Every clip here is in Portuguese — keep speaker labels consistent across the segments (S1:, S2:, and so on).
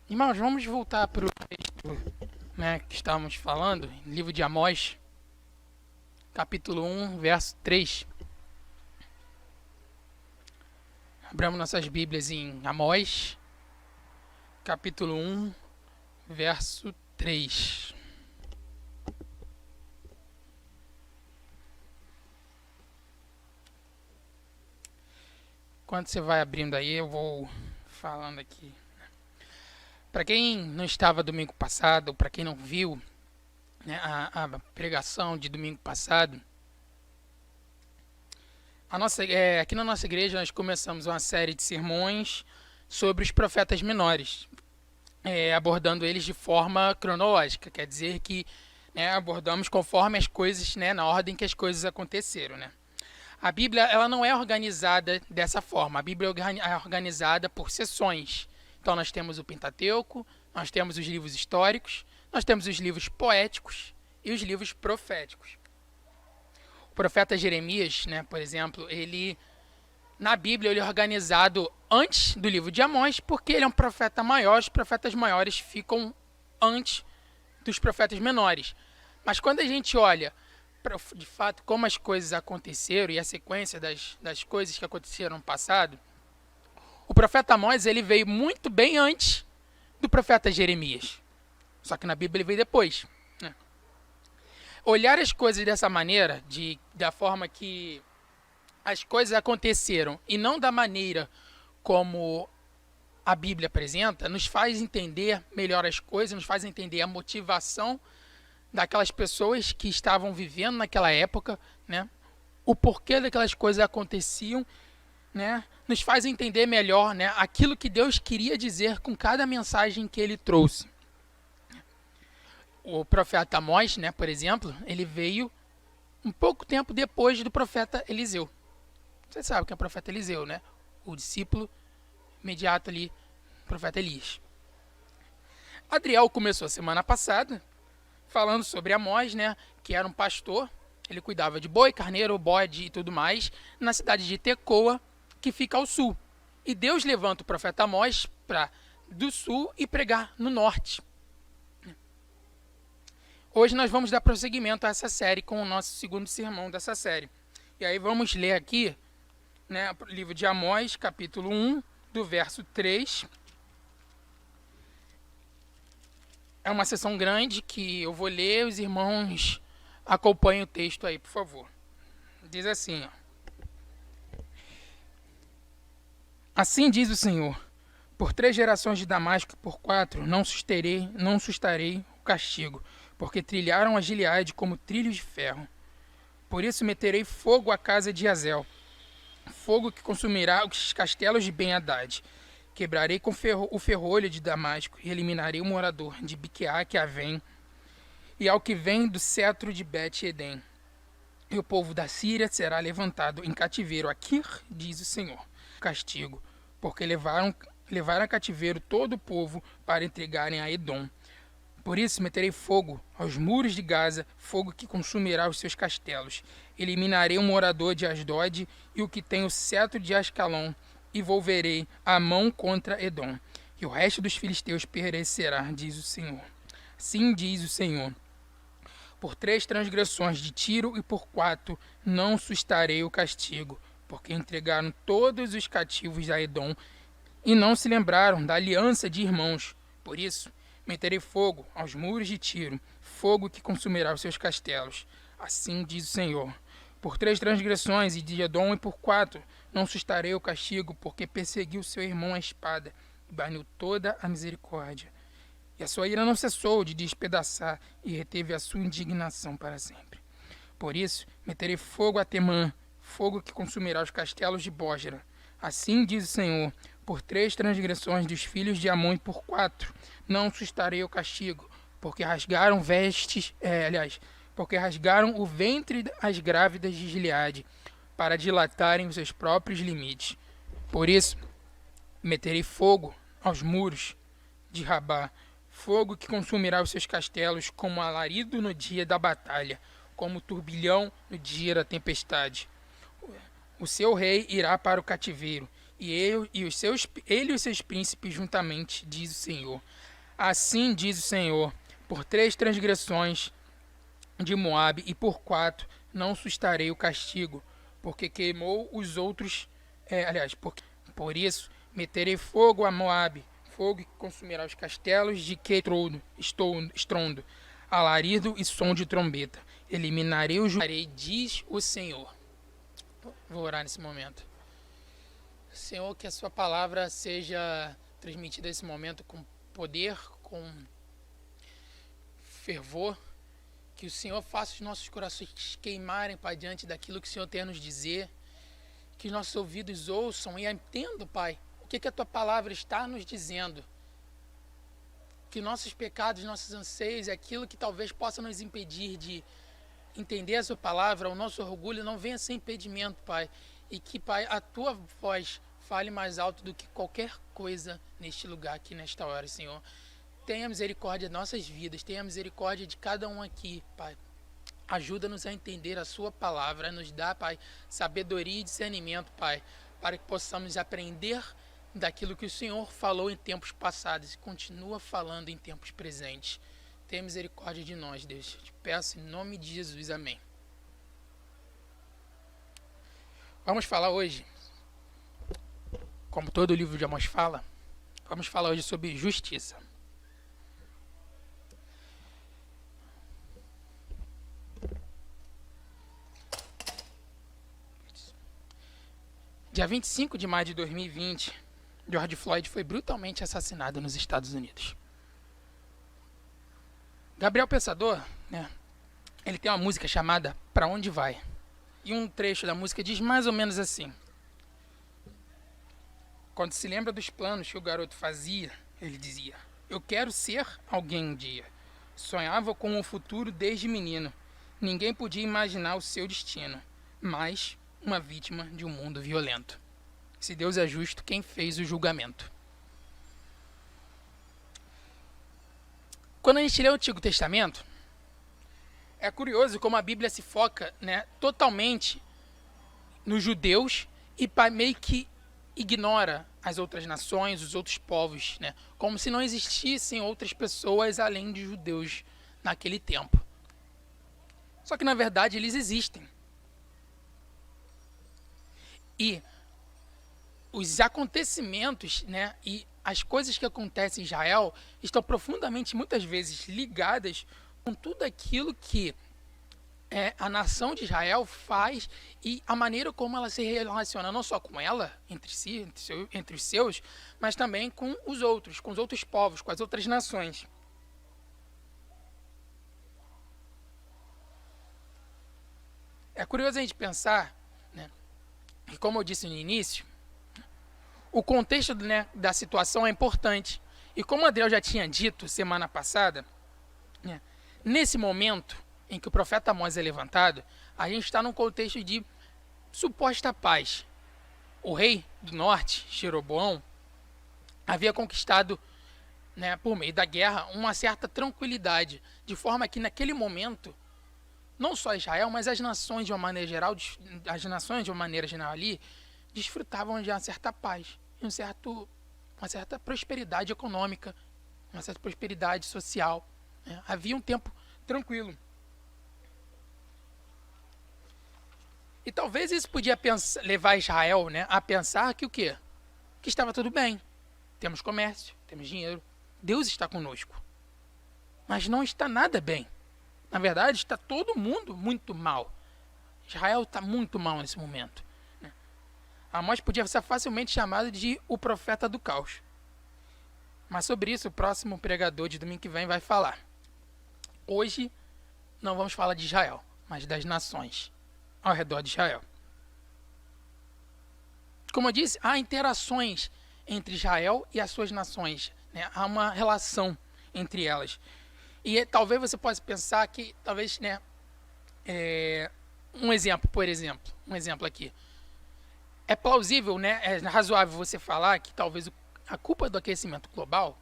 S1: Irmãos, vamos voltar para o texto, né, que estávamos falando, livro de Amós, capítulo 1, verso 3. Abramos nossas Bíblias em Amós, capítulo 1, verso 3. Quando você vai abrindo aí, eu vou falando aqui. Para quem não estava domingo passado, ou para quem não viu, né, a pregação de domingo passado, aqui na nossa igreja nós começamos uma série de sermões sobre os profetas menores, abordando eles de forma cronológica, quer dizer que, né, abordamos conforme as coisas, né, na ordem que as coisas aconteceram, né. A Bíblia ela não é organizada dessa forma. A Bíblia é organizada por seções. Então nós temos o Pentateuco, nós temos os livros históricos, nós temos os livros poéticos e os livros proféticos. O profeta Jeremias, né, por exemplo, ele na Bíblia ele é organizado antes do livro de Amós, porque ele é um profeta maior, os profetas maiores ficam antes dos profetas menores. Mas quando a gente olha de fato como as coisas aconteceram e a sequência das coisas que aconteceram no passado, o profeta Amós ele veio muito bem antes do profeta Jeremias. Só que na Bíblia ele veio depois, né? Olhar as coisas dessa maneira, da forma que as coisas aconteceram e não da maneira como a Bíblia apresenta, nos faz entender melhor as coisas, nos faz entender a motivação daquelas pessoas que estavam vivendo naquela época, né? O porquê daquelas coisas aconteciam, né? Nos faz entender melhor, né, aquilo que Deus queria dizer com cada mensagem que ele trouxe. O profeta Amós, né, por exemplo, ele veio um pouco tempo depois do profeta Eliseu. Você sabe que é o profeta Eliseu, né? O discípulo imediato ali, o profeta Elias. Adriel começou a semana passada falando sobre Amós, né, que era um pastor, ele cuidava de boi, carneiro, bode e tudo mais, na cidade de Tecoa, que fica ao sul. E Deus levanta o profeta Amós para do sul e pregar no norte. Hoje nós vamos dar prosseguimento a essa série com o nosso segundo sermão dessa série. E aí vamos ler aqui, né, o livro de Amós, capítulo 1, do verso 3. É uma sessão grande que eu vou ler, os irmãos acompanhem o texto aí, por favor. Diz assim, ó. Assim diz o Senhor, por 3 gerações de Damasco e por 4 não sustarei o castigo, porque trilharam a Gileade como trilhos de ferro. Por isso meterei fogo à casa de Azel, fogo que consumirá os castelos de Ben-Hadad. Quebrarei com o ferrolho de Damasco e eliminarei o morador de Biqueá que Avém e ao que vem do cetro de Bet-Edém. E o povo da Síria será levantado em cativeiro a Kir, diz o Senhor. Castigo, porque levaram a cativeiro todo o povo para entregarem a Edom. Por isso meterei fogo aos muros de Gaza, fogo que consumirá os seus castelos. Eliminarei o morador de Asdod e o que tem o cetro de Ascalon, e volverei a mão contra Edom. E o resto dos filisteus perecerá, diz o Senhor. Assim diz o Senhor. Por 3 transgressões de Tiro e por 4 não sustarei o castigo, porque entregaram todos os cativos a Edom e não se lembraram da aliança de irmãos. Por isso, meterei fogo aos muros de Tiro, fogo que consumirá os seus castelos. Assim diz o Senhor. Por 3 transgressões de Edom e por 4 não sustarei o castigo, porque perseguiu seu irmão à espada e baniu toda a misericórdia. E a sua ira não cessou de despedaçar e reteve a sua indignação para sempre. Por isso, meterei fogo a Temã, fogo que consumirá os castelos de Bósra. Assim diz o Senhor, por 3 transgressões dos filhos de Amon e por 4 não sustarei o castigo, porque rasgaram porque rasgaram o ventre as grávidas de Gileade, para dilatarem os seus próprios limites. Por isso, meterei fogo aos muros de Rabá, fogo que consumirá os seus castelos como alarido no dia da batalha, como turbilhão no dia da tempestade. O seu rei irá para o cativeiro, e ele e os seus príncipes juntamente, diz o Senhor. Assim diz o Senhor, por 3 transgressões de Moabe e por 4 não sustarei o castigo, porque queimou os outros, por isso meterei fogo a Moabe, fogo que consumirá os castelos de estrondo, alarido e som de trombeta. Eliminarei o judarei, diz o Senhor. Vou orar nesse momento. Senhor, que a sua palavra seja transmitida nesse momento com poder, com fervor, que o Senhor faça os nossos corações queimarem, Pai, diante daquilo que o Senhor tem a nos dizer, que os nossos ouvidos ouçam e entendam, Pai, o que a tua palavra está nos dizendo, que nossos pecados, nossos anseios, aquilo que talvez possa nos impedir de entender a sua palavra, o nosso orgulho não venha sem impedimento, Pai, e que, Pai, a tua voz fale mais alto do que qualquer coisa neste lugar aqui, nesta hora, Senhor. Tenha misericórdia de nossas vidas, tenha misericórdia de cada um aqui, Pai. Ajuda-nos a entender a sua palavra, nos dá, Pai, sabedoria e discernimento, Pai, para que possamos aprender daquilo que o Senhor falou em tempos passados e continua falando em tempos presentes. Tenha misericórdia de nós, Deus. Te peço em nome de Jesus, amém. Vamos falar hoje, como todo o livro de Amós fala, vamos falar hoje sobre justiça. Dia 25 de maio de 2020, George Floyd foi brutalmente assassinado nos Estados Unidos. Gabriel Pensador, ele tem uma música chamada Pra Onde Vai? E um trecho da música diz mais ou menos assim: quando se lembra dos planos que o garoto fazia, ele dizia: eu quero ser alguém um dia. Sonhava com o futuro desde menino. Ninguém podia imaginar o seu destino, mas uma vítima de um mundo violento. Se Deus é justo, quem fez o julgamento? Quando a gente lê o Antigo Testamento, é curioso como a Bíblia se foca, totalmente nos judeus e meio que ignora as outras nações, os outros povos, como se não existissem outras pessoas além de judeus naquele tempo. Só que na verdade eles existem. E os acontecimentos, e as coisas que acontecem em Israel estão profundamente, muitas vezes, ligadas com tudo aquilo que a nação de Israel faz e a maneira como ela se relaciona, não só com ela, entre si, entre os seus, mas também com os outros povos, com as outras nações. É curioso a gente pensar, que, como eu disse no início, o contexto da situação é importante. E como o Adriel já tinha dito semana passada, nesse momento em que o profeta Amós é levantado, a gente está num contexto de suposta paz. O rei do norte, Jeroboão, havia conquistado, por meio da guerra, uma certa tranquilidade, de forma que naquele momento, não só Israel, mas as nações de uma maneira geral, ali, desfrutavam de uma certa paz, uma certa prosperidade econômica, uma certa prosperidade social. Havia um tempo tranquilo. E talvez isso podia levar Israel, a pensar que o quê? Que estava tudo bem. Temos comércio, temos dinheiro, Deus está conosco. Mas não está nada bem. Na verdade, está todo mundo muito mal. Israel está muito mal nesse momento. Amós podia ser facilmente chamado de o profeta do caos. Mas sobre isso o próximo pregador de domingo que vem vai falar. Hoje não vamos falar de Israel, mas das nações ao redor de Israel. Como eu disse, há interações entre Israel e as suas nações. Há uma relação entre elas. E talvez você possa pensar que, talvez, um exemplo aqui. É plausível, é razoável você falar que talvez a culpa do aquecimento global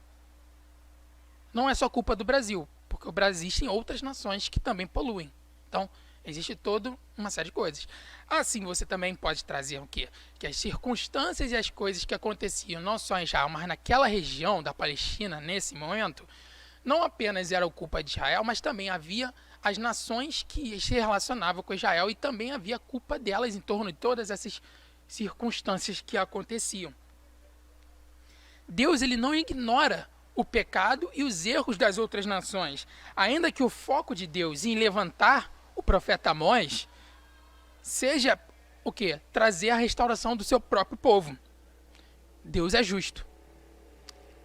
S1: não é só culpa do Brasil, porque o Brasil existem outras nações que também poluem. Então, Existe toda uma série de coisas. Assim, você também pode trazer o quê? Que as circunstâncias e as coisas que aconteciam não só em Israel, mas naquela região da Palestina, nesse momento, não apenas era culpa de Israel, mas também havia as nações que se relacionavam com Israel e também havia culpa delas em torno de todas essas circunstâncias que aconteciam. Deus ele não ignora o pecado e os erros das outras nações, ainda que o foco de Deus em levantar o profeta Amós seja o quê? Trazer a restauração do seu próprio povo. Deus é justo.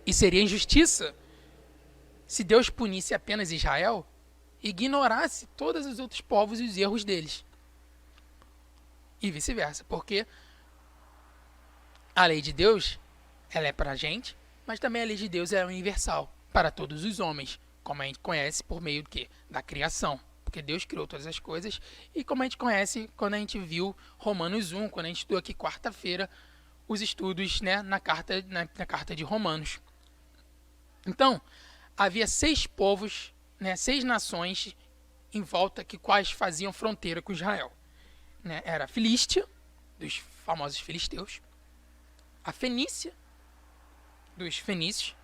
S1: E seria injustiça se Deus punisse apenas Israel e ignorasse todos os outros povos e os erros deles. E vice-versa, porque a lei de Deus, ela é para a gente, mas também a lei de Deus é universal para todos os homens, como a gente conhece por meio do quê? Da criação. Porque Deus criou todas as coisas e como a gente conhece quando a gente viu Romanos 1, quando a gente estudou aqui quarta-feira os estudos, né, na carta de Romanos. Então, havia 6 povos, né, 6 nações em volta que quais faziam fronteira com Israel. Né? Era a Filístia, dos famosos filisteus, a Fenícia, dos fenícios,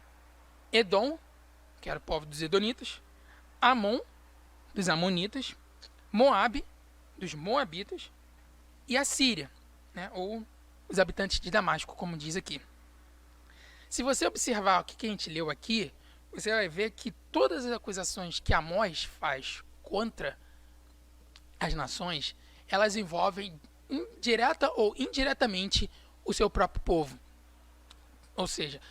S1: Edom, que era o povo dos edonitas, Amon, dos amonitas, Moabe, dos moabitas, e a Síria, né, ou os habitantes de Damasco, como diz aqui. Se você observar o que a gente leu aqui, você vai ver que todas as acusações que Amós faz contra as nações, elas envolvem direta ou indiretamente o seu próprio povo. Ou seja,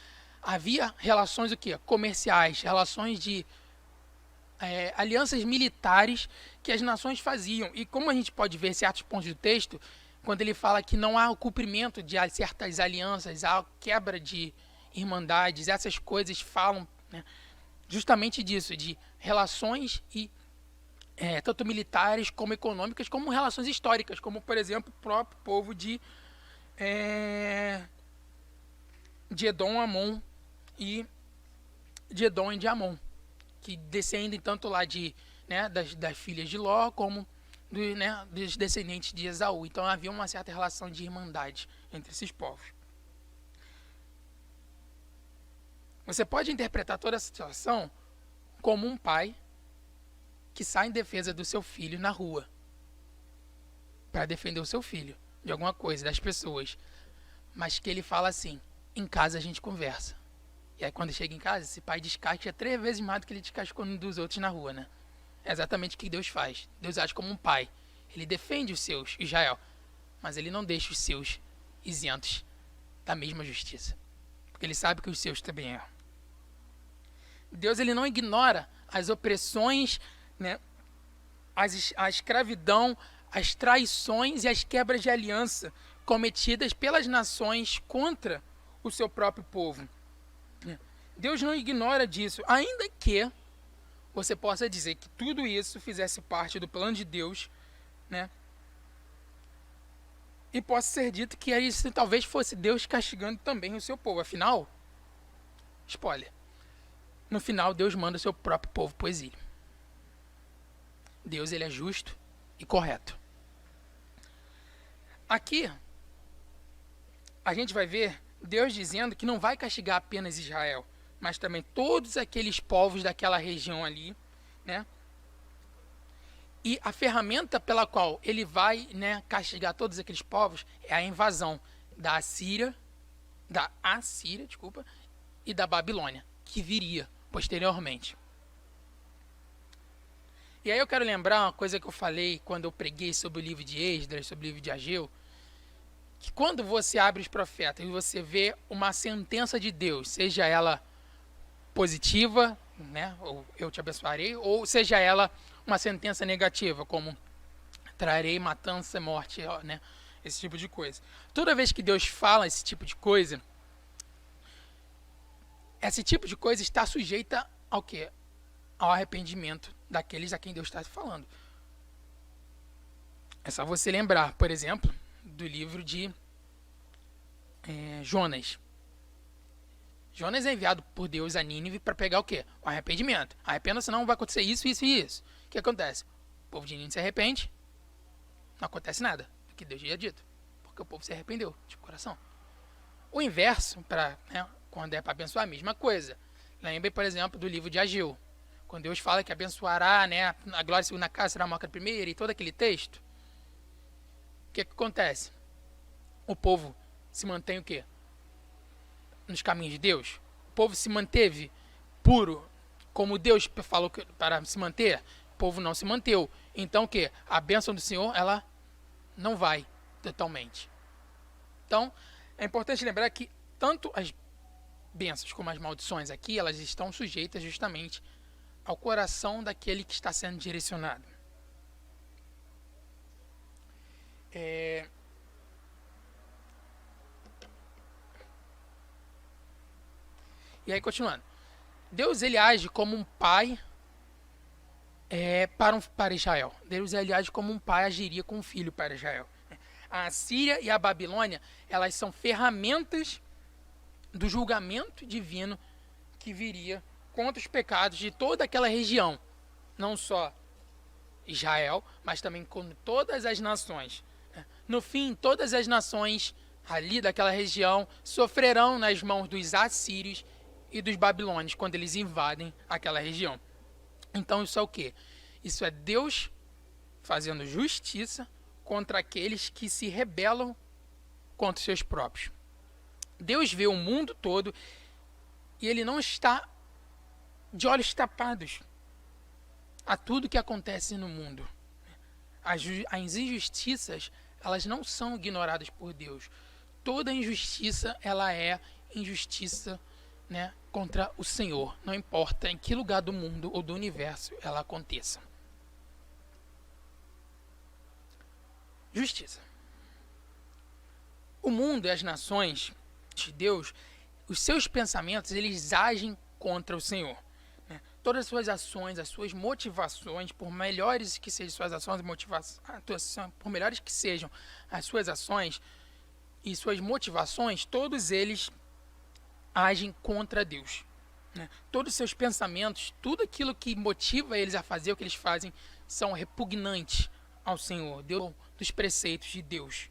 S1: havia relações o quê? Comerciais, relações de alianças militares que as nações faziam. E como a gente pode ver em certos pontos do texto, quando ele fala que não há o cumprimento de certas alianças, há quebra de irmandades, essas coisas falam, né, justamente disso, de relações e tanto militares como econômicas, como relações históricas, como por exemplo o próprio povo de Edom, Amon e de Edom e de Amon, que descendem tanto lá das filhas de Ló como dos descendentes de Esaú. Então havia uma certa relação de irmandade entre esses povos. Você pode interpretar toda a situação como um pai que sai em defesa do seu filho na rua para defender o seu filho de alguma coisa, das pessoas, mas que ele fala assim: em casa a gente conversa. E aí quando chega em casa, esse pai descasca 3 vezes mais do que ele descascou dos outros na rua, né? É exatamente o que Deus faz. Deus age como um pai. Ele defende os seus, Israel, mas ele não deixa os seus isentos da mesma justiça, porque ele sabe que os seus também erram. Deus ele não ignora as opressões, né, a escravidão, as traições e as quebras de aliança cometidas pelas nações contra o seu próprio povo. Deus não ignora disso, ainda que você possa dizer que tudo isso fizesse parte do plano de Deus, né? E possa ser dito que isso talvez fosse Deus castigando também o seu povo. Afinal, spoiler, no final Deus manda o seu próprio povo para o exílio. Deus ele é justo e correto. Aqui, a gente vai ver Deus dizendo que não vai castigar apenas Israel, mas também todos aqueles povos daquela região ali, né? E a ferramenta pela qual ele vai, né, castigar todos aqueles povos é a invasão da Assíria, e da Babilônia, que viria posteriormente. E aí eu quero lembrar uma coisa que eu falei quando eu preguei sobre o livro de Esdras, sobre o livro de Ageu, que quando você abre os profetas e você vê uma sentença de Deus, seja ela positiva, né, ou eu te abençoarei, ou seja ela uma sentença negativa, como trarei matança, morte, né, esse tipo de coisa. Toda vez que Deus fala esse tipo de coisa, esse tipo de coisa está sujeita ao quê? Ao arrependimento daqueles a quem Deus está falando. É só você lembrar, por exemplo, do livro de Jonas. Jonas é enviado por Deus a Nínive para pegar o quê? O arrependimento. Arrependa, senão vai acontecer isso, isso e isso. O que acontece? povo de Nínive se arrepende, não acontece nada do que Deus tinha dito, porque o povo se arrependeu de coração. O inverso, quando é para abençoar, a mesma coisa. Lembre, por exemplo, do livro de Ageu, quando Deus fala que abençoará, a glória segundo a casa será a marca da primeira, e todo aquele texto. O que acontece? O povo se mantém o quê? Nos caminhos de Deus. O povo se manteve puro, como Deus falou para se manter. O povo não se manteve. Então o quê? A bênção do Senhor, ela não vai totalmente. Então, é importante lembrar que tanto as bênçãos como as maldições aqui, elas estão sujeitas justamente ao coração daquele que está sendo direcionado. E aí, continuando. Deus, ele age como um pai para Israel. Deus, ele age como um pai agiria com um filho para Israel. A Assíria e a Babilônia, elas são ferramentas do julgamento divino que viria contra os pecados de toda aquela região. Não só Israel, mas também com todas as nações. No fim, todas as nações ali daquela região sofrerão nas mãos dos assírios e dos babilônios quando eles invadem aquela região. Então isso é o quê? Isso é Deus fazendo justiça contra aqueles que se rebelam contra os seus próprios. Deus vê o mundo todo e ele não está de olhos tapados a tudo que acontece no mundo. As injustiças, elas não são ignoradas por Deus. Toda injustiça, ela é injustiça, contra o Senhor. Não importa em que lugar do mundo ou do universo ela aconteça. Justiça. O mundo e as nações de Deus, os seus pensamentos, eles agem contra o Senhor. Todas as suas ações, as suas motivações, por melhores que sejam suas ações e por melhores que sejam as suas ações e suas motivações, todos eles agem contra Deus. Todos os seus pensamentos, tudo aquilo que motiva eles a fazer o que eles fazem, são repugnantes ao Senhor, Deus, dos preceitos de Deus.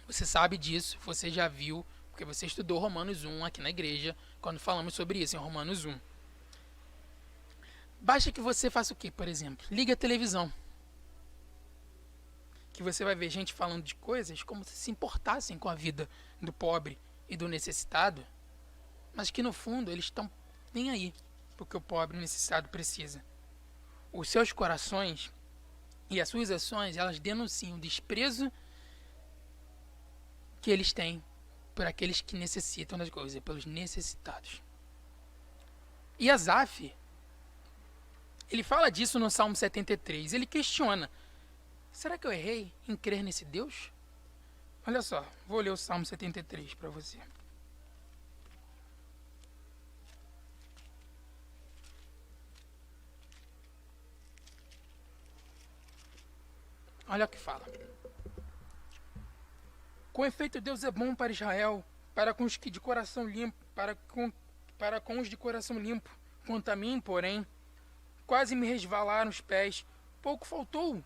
S1: Você sabe disso, você já viu, porque você estudou Romanos 1 aqui na igreja, quando falamos sobre isso em Romanos 1. Basta que você faça o quê, por exemplo? Ligue a televisão. Que você vai ver gente falando de coisas como se importassem com a vida do pobre e do necessitado, mas que no fundo eles estão nem aí porque o pobre e o necessitado precisa. Os seus corações e as suas ações, elas denunciam o desprezo que eles têm por aqueles que necessitam das coisas, pelos necessitados. E Asaf, ele fala disso no Salmo 73. Ele questiona: será que eu errei em crer nesse Deus? Olha só, vou ler o Salmo 73 para você. Olha o que fala. Com efeito, Deus é bom para Israel, para com os que de coração limpo, para com os de coração limpo. Quanto a mim, porém, quase me resvalaram os pés. Pouco faltou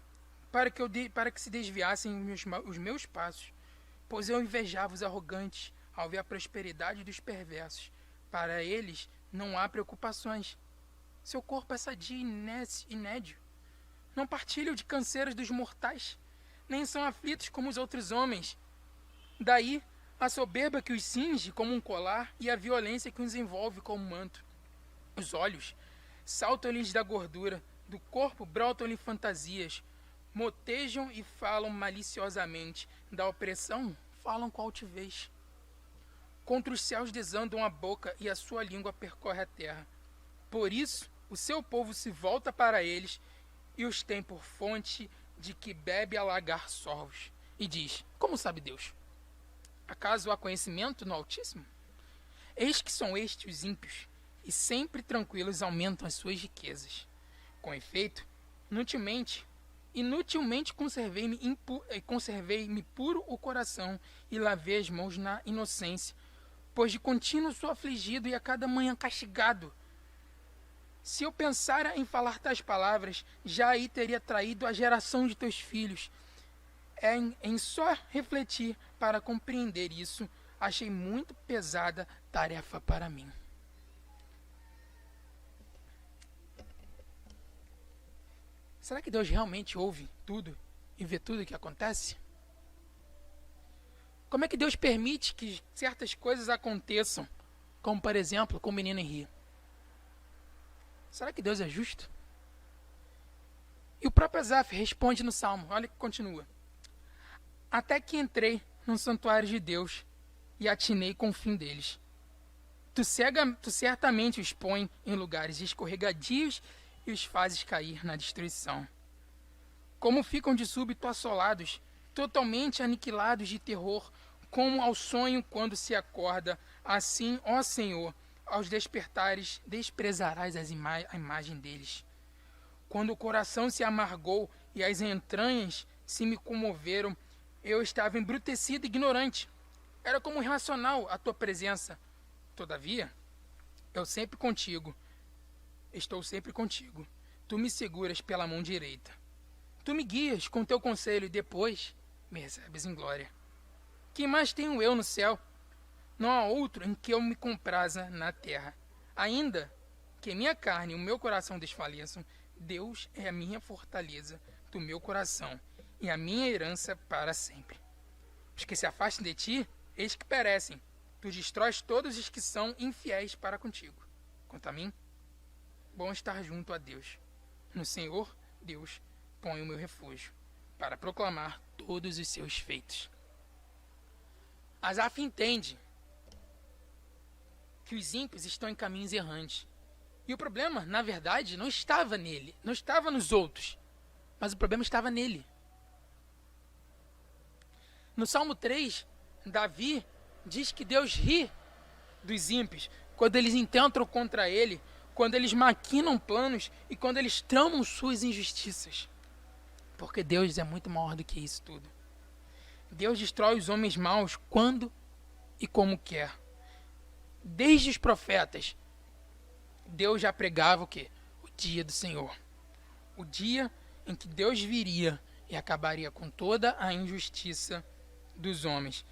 S1: para que se desviassem os meus passos, pois eu invejava os arrogantes ao ver a prosperidade dos perversos. Para eles não há preocupações. Seu corpo é sadio e nédio. Não partilham de canseiros dos mortais, nem são aflitos como os outros homens. Daí a soberba que os cinge como um colar e a violência que os envolve como um manto. Os olhos saltam-lhes da gordura, do corpo brotam-lhe fantasias, motejam e falam maliciosamente, da opressão falam com altivez. Contra os céus desandam a boca e a sua língua percorre a terra. Por isso o seu povo se volta para eles e os tem por fonte de que bebe a lagar sorvos. E diz: como sabe Deus? Acaso há conhecimento no Altíssimo? Eis que são estes os ímpios, e sempre tranquilos aumentam as suas riquezas. Com efeito, inutilmente conservei-me puro o coração e lavei as mãos na inocência, pois de contínuo sou afligido e a cada manhã castigado. Se eu pensara em falar tais palavras, já aí teria traído a geração de teus filhos. Em só refletir para compreender isso, achei muito pesada tarefa para mim. Será que Deus realmente ouve tudo e vê tudo o que acontece? Como é que Deus permite que certas coisas aconteçam, como por exemplo com o menino Henri? Será que Deus é justo? E o próprio Asaf responde no Salmo, olha que continua. Até que entrei no santuário de Deus e atinei com o fim deles. Tu certamente os põe em lugares escorregadios e os fazes cair na destruição. Como ficam de súbito assolados, totalmente aniquilados de terror, como ao sonho quando se acorda, assim, ó Senhor, aos despertares desprezarás a imagem deles. Quando o coração se amargou e as entranhas se me comoveram, eu estava embrutecido e ignorante. Era como irracional a tua presença. Todavia, estou sempre contigo. Tu me seguras pela mão direita. Tu me guias com teu conselho e depois me recebes em glória. Que mais tenho eu no céu? Não há outro em que eu me compraza na terra. Ainda que minha carne e o meu coração desfaleçam, Deus é a minha fortaleza do meu coração e a minha herança para sempre. Os que se afastam de ti, eis que perecem. Tu destróis todos os que são infiéis para contigo. Quanto a mim, bom estar junto a Deus. No Senhor, Deus, põe o meu refúgio, para proclamar todos os seus feitos. Asaf entende que os ímpios estão em caminhos errantes. E o problema, na verdade, não estava nele, não estava nos outros, mas o problema estava nele. No Salmo 3, Davi diz que Deus ri dos ímpios quando eles intentam contra ele, quando eles maquinam planos e quando eles tramam suas injustiças. Porque Deus é muito maior do que isso tudo. Deus destrói os homens maus quando e como quer. Desde os profetas, Deus já pregava o quê? O dia do Senhor. O dia em que Deus viria e acabaria com toda a injustiça dos homens.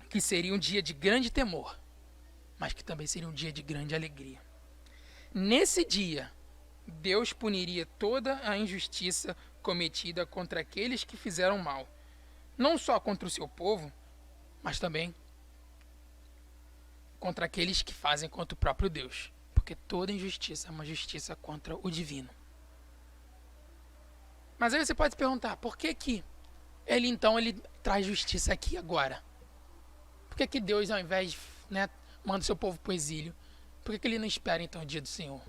S1: Que seria um dia de grande temor, mas que também seria um dia de grande alegria. Nesse dia, Deus puniria toda a injustiça cometida contra aqueles que fizeram mal. Não só contra o seu povo, mas também contra aqueles que fazem contra o próprio Deus. Porque toda injustiça é uma justiça contra o divino. Mas aí você pode se perguntar, por que que ele traz justiça aqui agora? Por que que Deus, ao invés de manda o seu povo para o exílio, por que ele não espera então o dia do Senhor?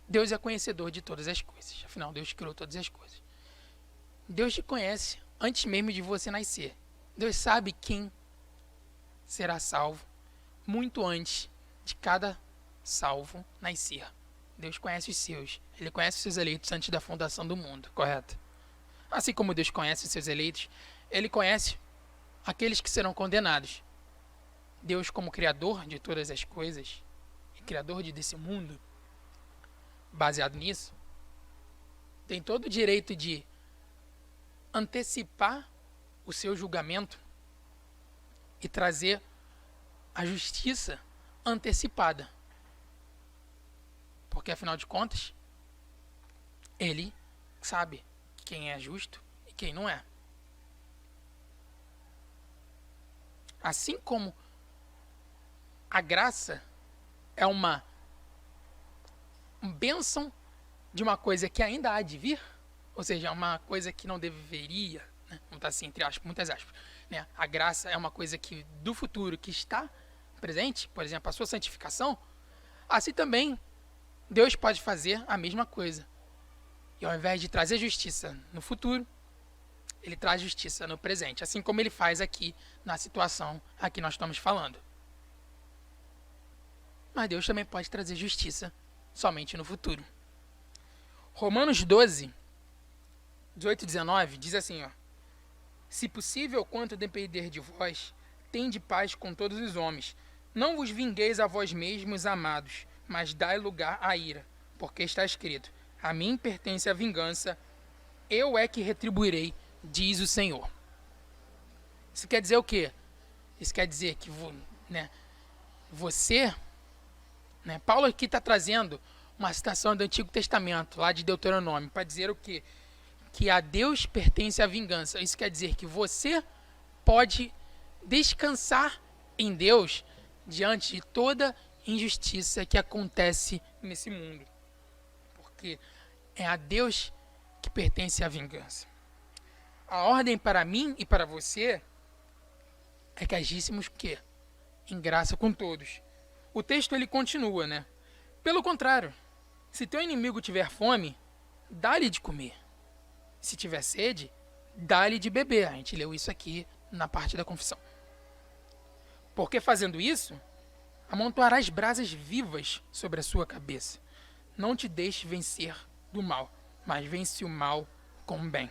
S1: Deus é conhecedor de todas as coisas. Afinal, Deus criou todas as coisas. Deus te conhece antes mesmo de você nascer. Deus sabe quem será salvo muito antes de cada salvo nascer. Deus conhece os seus. Ele conhece os seus eleitos antes da fundação do mundo, correto? Assim como Deus conhece os seus eleitos, Ele conhece aqueles que serão condenados. Deus, como Criador de todas as coisas, e Criador desse mundo, baseado nisso, tem todo o direito de antecipar o seu julgamento e trazer a justiça antecipada. Porque, afinal de contas, Ele sabe quem é justo e quem não é. Assim como a graça é uma bênção de uma coisa que ainda há de vir, ou seja, uma coisa que não deveria, vamos estar assim, entre aspas, muitas aspas, a graça é uma coisa que do futuro que está presente, por exemplo, a sua santificação, assim também Deus pode fazer a mesma coisa. E ao invés de trazer justiça no futuro, Ele traz justiça no presente, assim como Ele faz aqui na situação a que nós estamos falando. Mas Deus também pode trazer justiça somente no futuro. Romanos 12, 18 e 19 diz assim, ó: se possível, quanto depender de vós, tende paz com todos os homens. Não vos vingueis a vós mesmos, amados, mas dai lugar à ira, porque está escrito: a mim pertence a vingança, eu é que retribuirei, diz o Senhor. Isso quer dizer o quê? Isso quer dizer que você, Paulo aqui está trazendo uma citação do Antigo Testamento, lá de Deuteronômio, para dizer o quê? Que a Deus pertence a vingança. Isso quer dizer que você pode descansar em Deus diante de toda injustiça que acontece nesse mundo. Porque é a Deus que pertence a vingança. A ordem para mim e para você é que agíssemos o quê? Em graça com todos. O texto ele continua, Pelo contrário, se teu inimigo tiver fome, dá-lhe de comer. Se tiver sede, dá-lhe de beber. A gente leu isso aqui na parte da confissão. Porque fazendo isso, amontoarás brasas vivas sobre a sua cabeça. Não te deixe vencer do mal, mas vence o mal com o bem.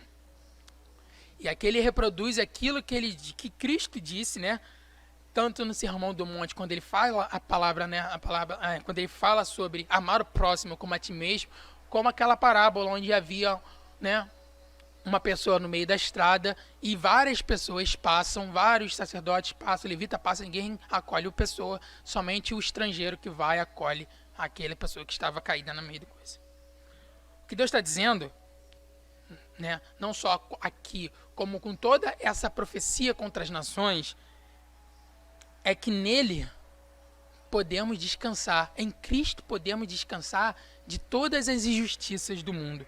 S1: E aqui ele reproduz aquilo que Cristo disse, tanto no Sermão do Monte, quando ele fala a palavra, quando ele fala sobre amar o próximo como a ti mesmo, como aquela parábola onde havia, uma pessoa no meio da estrada e várias pessoas passam, vários sacerdotes passam, levita passa, ninguém acolhe a pessoa, somente o estrangeiro que vai acolhe aquela pessoa que estava caída no meio da coisa. O que Deus está dizendo, não só aqui, como com toda essa profecia contra as nações, é que nele podemos descansar, em Cristo podemos descansar de todas as injustiças do mundo.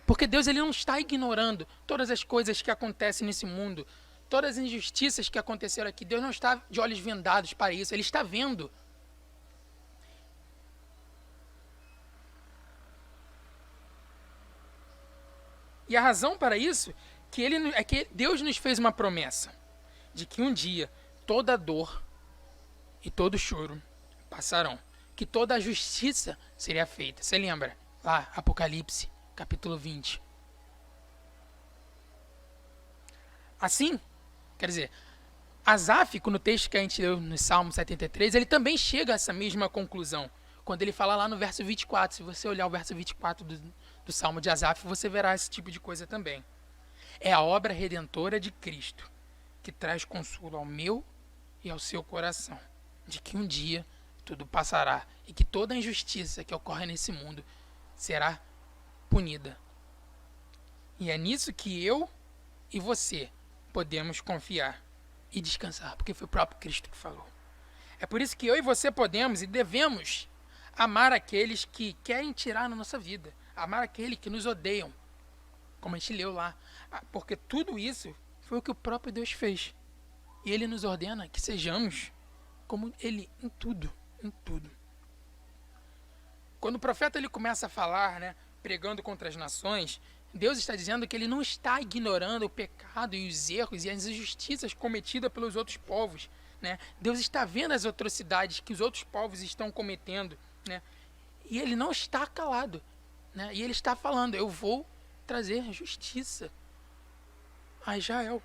S1: Porque Deus ele não está ignorando todas as coisas que acontecem nesse mundo, todas as injustiças que aconteceram aqui. Deus não está de olhos vendados para isso, ele está vendo. E a razão para isso é que Deus nos fez uma promessa de que um dia toda dor e todo choro passarão, que toda a justiça seria feita. Você lembra? Lá, Apocalipse, capítulo 20. Assim, quer dizer, Asaf, no texto que a gente leu no Salmo 73, ele também chega a essa mesma conclusão. Quando ele fala lá no verso 24, se você olhar o verso 24 do Salmo de Asaf, você verá esse tipo de coisa também. É a obra redentora de Cristo que traz consolo ao meu e ao seu coração, de que um dia tudo passará e que toda injustiça que ocorre nesse mundo será punida. E é nisso que eu e você podemos confiar e descansar, porque foi o próprio Cristo que falou. É por isso que eu e você podemos e devemos amar aqueles que querem tirar a nossa vida, amar aqueles que nos odeiam, como a gente leu lá, porque tudo isso foi o que o próprio Deus fez. E ele nos ordena que sejamos como ele em tudo, em tudo. Quando o profeta ele começa a falar, pregando contra as nações, Deus está dizendo que ele não está ignorando o pecado e os erros e as injustiças cometidas pelos outros povos. Deus está vendo as atrocidades que os outros povos estão cometendo. E ele não está calado. E ele está falando, eu vou trazer justiça a Israel.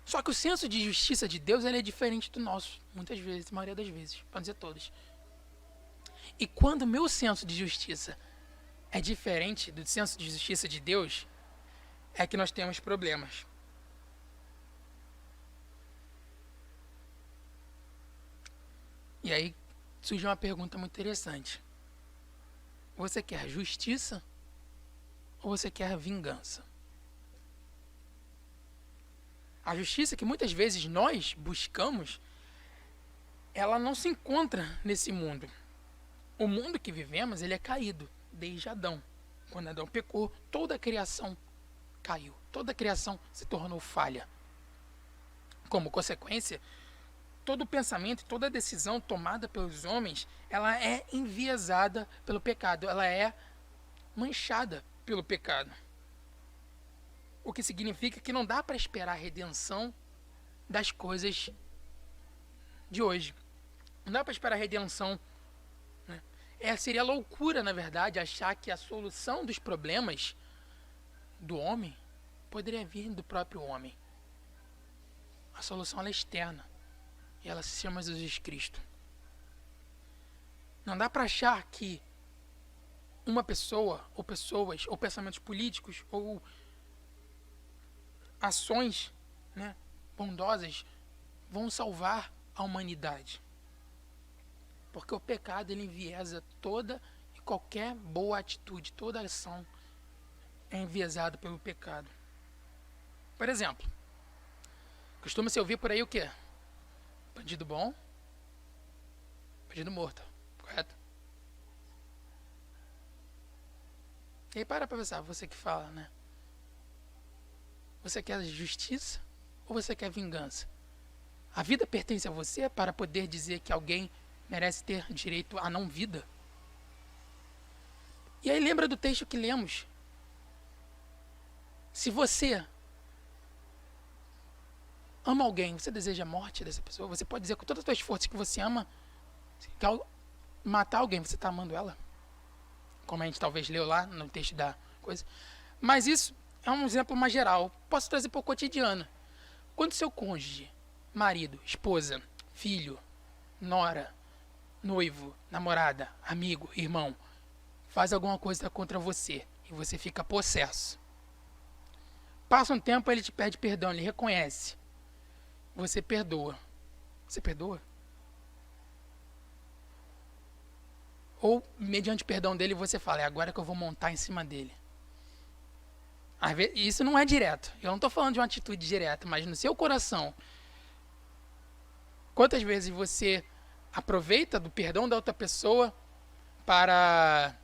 S1: Só que o senso de justiça de Deus ele é diferente do nosso, muitas vezes, a maioria das vezes, para dizer todas. E quando o meu senso de justiça é diferente do senso de justiça de Deus, é que nós temos problemas. E aí surge uma pergunta muito interessante. Você quer justiça ou você quer vingança? A justiça que muitas vezes nós buscamos, ela não se encontra nesse mundo. O mundo que vivemos, ele é caído desde Adão. Quando Adão pecou, toda a criação caiu. Toda a criação se tornou falha. Como consequência, todo pensamento, toda decisão tomada pelos homens, ela é enviesada pelo pecado. Ela é manchada pelo pecado. O que significa que não dá para esperar a redenção das coisas de hoje. Não dá para esperar a redenção. Seria loucura, na verdade, achar que a solução dos problemas do homem poderia vir do próprio homem. A solução ela é externa. E ela se chama Jesus Cristo. Não dá para achar que uma pessoa, ou pessoas, ou pensamentos políticos, ou ações, né, bondosas vão salvar a humanidade. Porque o pecado ele enviesa toda e qualquer boa atitude, toda ação é enviesada pelo pecado. Por exemplo, costuma-se ouvir por aí o quê? Bandido bom, bandido morto, correto? E aí para pensar, você que fala, né? Você quer justiça ou você quer vingança? A vida pertence a você para poder dizer que alguém merece ter direito à não vida? E aí lembra do texto que lemos. Se você ama alguém, você deseja a morte dessa pessoa, você pode dizer com todas as suas forças que você ama, que ao matar alguém, você está amando ela. Como a gente talvez leu lá no texto da coisa. Mas isso é um exemplo mais geral. Posso trazer para o cotidiano. Quando seu cônjuge, marido, esposa, filho, nora, noivo, namorada, amigo, irmão, faz alguma coisa contra você e você fica possesso. Passa um tempo, ele te pede perdão, ele reconhece. Você perdoa. Você perdoa? Ou, mediante o perdão dele, você fala, é agora que eu vou montar em cima dele. Às vezes, isso não é direto. Eu não estou falando de uma atitude direta, mas no seu coração, quantas vezes você aproveita do perdão da outra pessoa para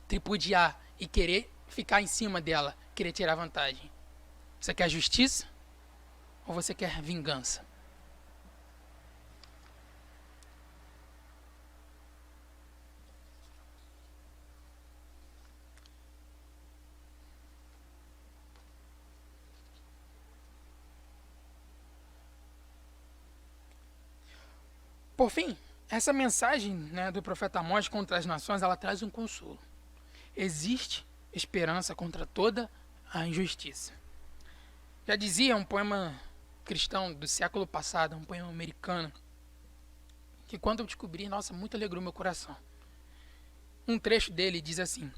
S1: tripudiar e querer ficar em cima dela, querer tirar vantagem? Você quer justiça ou você quer vingança? Por fim, essa mensagem, né, do profeta Amós contra as nações, ela traz um consolo. Existe esperança contra toda a injustiça. Já dizia um poema cristão do século passado, um poema americano, que quando eu descobri, nossa, muito alegrou meu coração. Um trecho dele diz assim: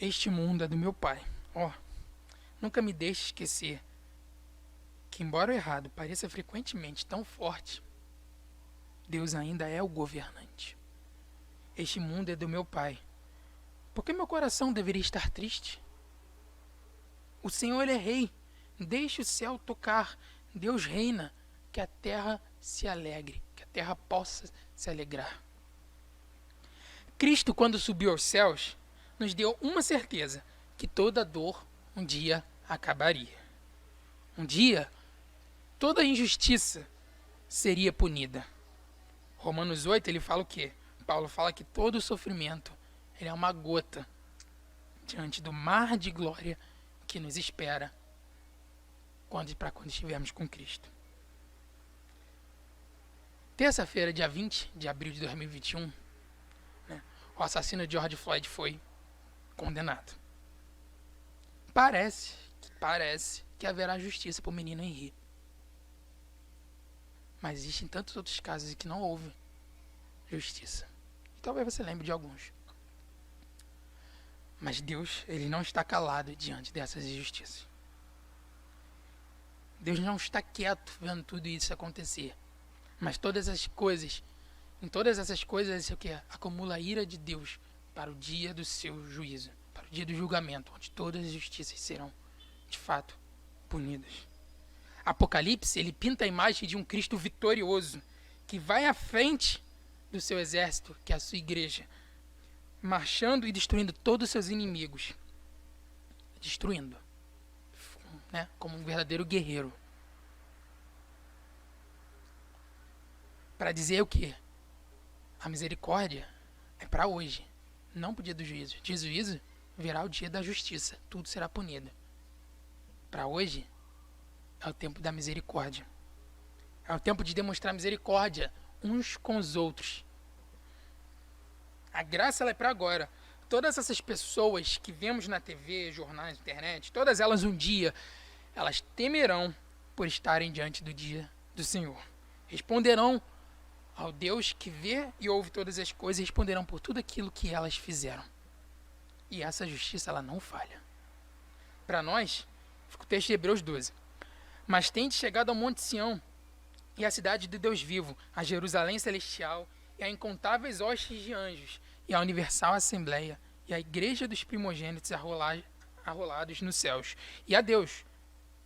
S1: este mundo é do meu pai. Ó, nunca me deixe esquecer que, embora o errado pareça frequentemente tão forte, Deus ainda é o governante. Este mundo é do meu pai. Por que meu coração deveria estar triste? O Senhor ele é rei. Deixe o céu tocar. Deus reina. Que a terra se alegre. Que a terra possa se alegrar. Cristo, quando subiu aos céus, nos deu uma certeza: que toda dor um dia acabaria. Um dia, toda injustiça seria punida. Romanos 8, ele fala o quê? Paulo fala que todo sofrimento ele é uma gota diante do mar de glória que nos espera quando estivermos com Cristo. Terça-feira, dia 20 de abril de 2021, né, o assassino de George Floyd foi condenado. Parece que haverá justiça para o menino Henry. Mas existem tantos outros casos em que não houve justiça. E talvez você lembre de alguns. Mas Deus, ele não está calado diante dessas injustiças. Deus não está quieto vendo tudo isso acontecer. Mas todas as coisas, em todas essas coisas, isso aqui acumula a ira de Deus para o dia do seu juízo, para o dia do julgamento, onde todas as justiças serão, de fato, punidas. Apocalipse, ele pinta a imagem de um Cristo vitorioso, que vai à frente do seu exército, que é a sua igreja, marchando e destruindo todos os seus inimigos. Destruindo. Né? Como um verdadeiro guerreiro. Para dizer o quê? A misericórdia é para hoje, não para o dia do juízo. De juízo virá o dia da justiça, tudo será punido. Para hoje é o tempo da misericórdia. É o tempo de demonstrar misericórdia uns com os outros. A graça ela é para agora. Todas essas pessoas que vemos na TV, jornais, internet, todas elas um dia, elas temerão por estarem diante do dia do Senhor. Responderão ao Deus que vê e ouve todas as coisas, responderão por tudo aquilo que elas fizeram. E essa justiça, ela não falha. Para nós, fica o texto de Hebreus 12. Mas tende chegado ao Monte Sião, e à cidade do Deus vivo, a Jerusalém celestial, e a incontáveis hostes de anjos, e a universal assembleia, e a igreja dos primogênitos arrolados nos céus, e a Deus,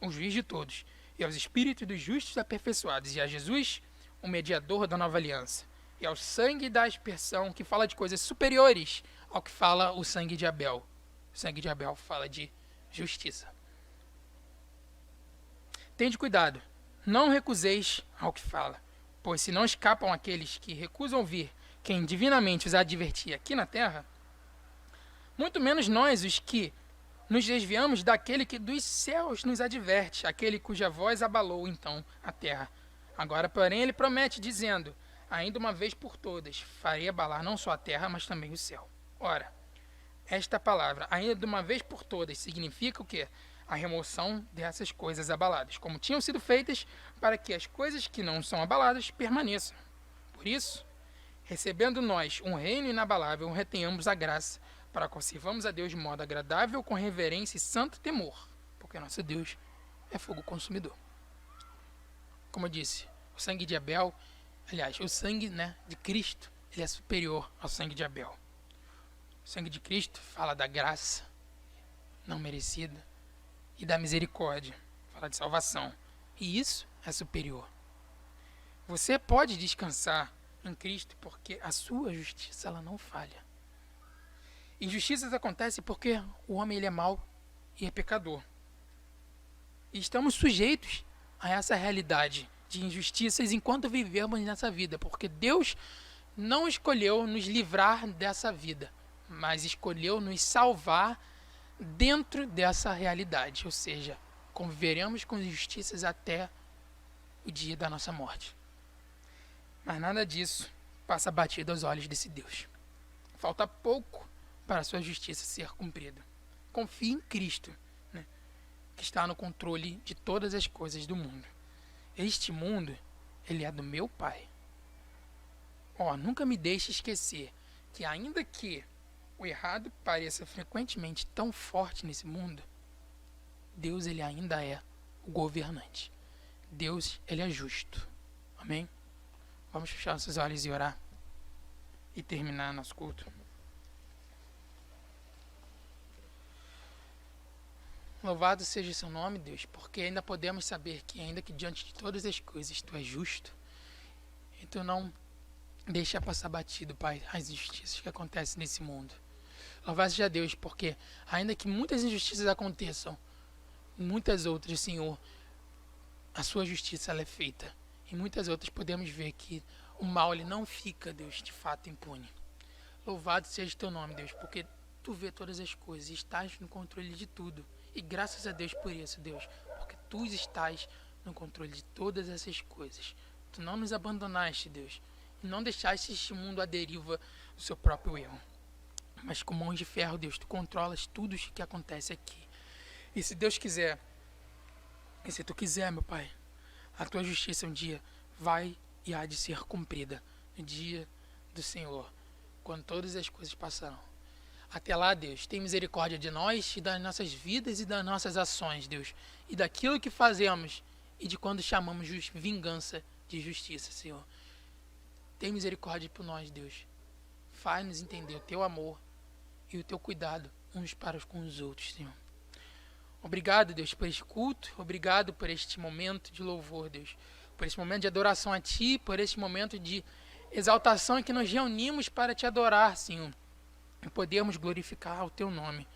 S1: o juiz de todos, e aos espíritos dos justos aperfeiçoados, e a Jesus, o mediador da nova aliança, e ao sangue da aspersão, que fala de coisas superiores ao que fala o sangue de Abel. O sangue de Abel fala de justiça. Tende cuidado, não recuseis ao que fala, pois se não escapam aqueles que recusam ouvir quem divinamente os advertia aqui na terra, muito menos nós, os que nos desviamos daquele que dos céus nos adverte, aquele cuja voz abalou então a terra. Agora, porém, ele promete, dizendo, ainda uma vez por todas, farei abalar não só a terra, mas também o céu. Ora, esta palavra, ainda de uma vez por todas, significa o quê? A remoção dessas coisas abaladas, como tinham sido feitas para que as coisas que não são abaladas permaneçam. Por isso, recebendo nós um reino inabalável, retenhamos a graça, para que sirvamos a Deus de modo agradável, com reverência e santo temor, porque nosso Deus é fogo consumidor. Como eu disse, o sangue de Abel, aliás, o sangue, de Cristo, ele é superior ao sangue de Abel. O sangue de Cristo fala da graça não merecida e da misericórdia, fala de salvação. E isso é superior. Você pode descansar em Cristo porque a sua justiça ela não falha. Injustiças acontecem porque o homem ele é mau e é pecador. E estamos sujeitos a essa realidade de injustiças enquanto vivemos nessa vida, porque Deus não escolheu nos livrar dessa vida, mas escolheu nos salvar dentro dessa realidade, ou seja, conviveremos com injustiças até o dia da nossa morte. Mas nada disso passa batido aos olhos desse Deus. Falta pouco para a sua justiça ser cumprida. Confie em Cristo, que está no controle de todas as coisas do mundo. Este mundo, ele é do meu Pai. Nunca me deixe esquecer que ainda que o errado pareça frequentemente tão forte nesse mundo, Deus ele ainda é o governante. Deus ele é justo. Amém? Vamos fechar nossos olhos e orar e terminar nosso culto. Louvado seja o seu nome, Deus, porque ainda podemos saber que ainda que diante de todas as coisas tu és justo e tu não deixa passar batido, Pai, as injustiças que acontecem nesse mundo. Louvado seja Deus, porque ainda que muitas injustiças aconteçam, muitas outras, Senhor, a sua justiça ela é feita. E muitas outras podemos ver que o mal ele não fica, Deus, de fato impune. Louvado seja o teu nome, Deus, porque tu vê todas as coisas e estás no controle de tudo. E graças a Deus por isso, Deus, porque tu estás no controle de todas essas coisas. Tu não nos abandonaste, Deus, e não deixaste este mundo à deriva do seu próprio erro. Mas com mãos de ferro, Deus, tu controlas tudo o que acontece aqui. E se Deus quiser, e se tu quiser, meu Pai, a tua justiça um dia vai e há de ser cumprida no dia do Senhor, quando todas as coisas passarão. Até lá, Deus, tem misericórdia de nós e das nossas vidas e das nossas ações, Deus, e daquilo que fazemos e de quando chamamos vingança de justiça, Senhor. Tem misericórdia por nós, Deus. Faz-nos entender o teu amor e o teu cuidado uns para com os outros, Senhor. Obrigado, Deus, por este culto. Obrigado por este momento de louvor, Deus. Por este momento de adoração a Ti, por este momento de exaltação em que nos reunimos para Te adorar, Senhor. E podemos glorificar o Teu nome.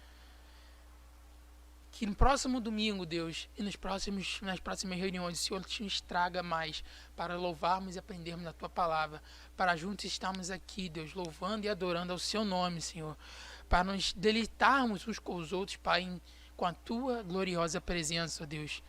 S1: Que no próximo domingo, Deus, e nas próximas reuniões, o Senhor te nos traga mais para louvarmos e aprendermos a Tua palavra. Para juntos estarmos aqui, Deus, louvando e adorando ao Seu nome, Senhor. Para nos deleitarmos uns com os outros, Pai, com a Tua gloriosa presença, Deus.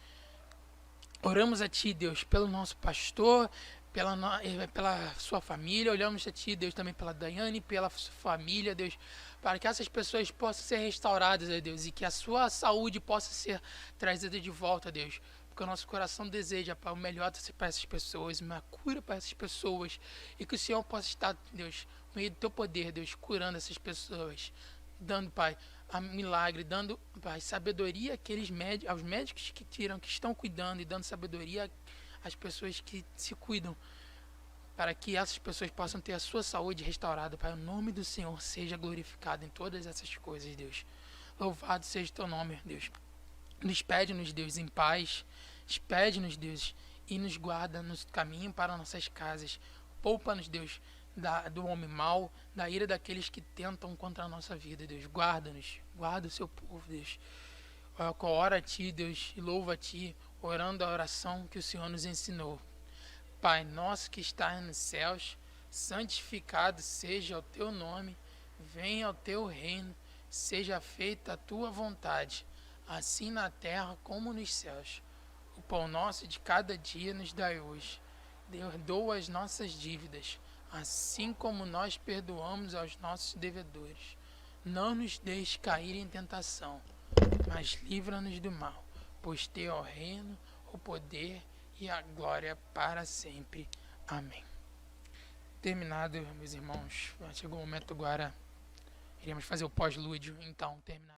S1: Oramos a Ti, Deus, pelo nosso pastor, pela sua família. Olhamos a Ti, Deus, também pela Daiane, pela sua família, Deus, para que essas pessoas possam ser restauradas, Deus, e que a sua saúde possa ser trazida de volta, Deus, porque o nosso coração deseja, Pai, o melhor para essas pessoas, uma cura para essas pessoas, e que o Senhor possa estar, Deus, no meio do teu poder, Deus, curando essas pessoas, dando, Pai, a milagre, dando, Pai, sabedoria aos médicos que estão cuidando e dando sabedoria às pessoas que se cuidam, para que essas pessoas possam ter a sua saúde restaurada, Pai. O nome do Senhor seja glorificado em todas essas coisas, Deus. Louvado seja o teu nome, Deus. Despede-nos, Deus, em paz. Despede-nos, Deus, e nos guarda no caminho para nossas casas. Poupa-nos, Deus, do homem mau, da ira daqueles que tentam contra a nossa vida, Deus. Guarda-nos, guarda o seu povo, Deus. Ora a Ti, Deus, e louva a Ti, orando a oração que o Senhor nos ensinou. Pai nosso que estás nos céus, santificado seja o teu nome, venha o teu reino, seja feita a tua vontade, assim na terra como nos céus. O pão nosso de cada dia nos dai hoje. Perdoa as nossas dívidas, assim como nós perdoamos aos nossos devedores. Não nos deixe cair em tentação, mas livra-nos do mal, pois teu é o reino, o poder e a glória para sempre. Amém. Terminado, meus irmãos. Chegou o momento agora. Iremos fazer o pós-lúdio, então, terminado.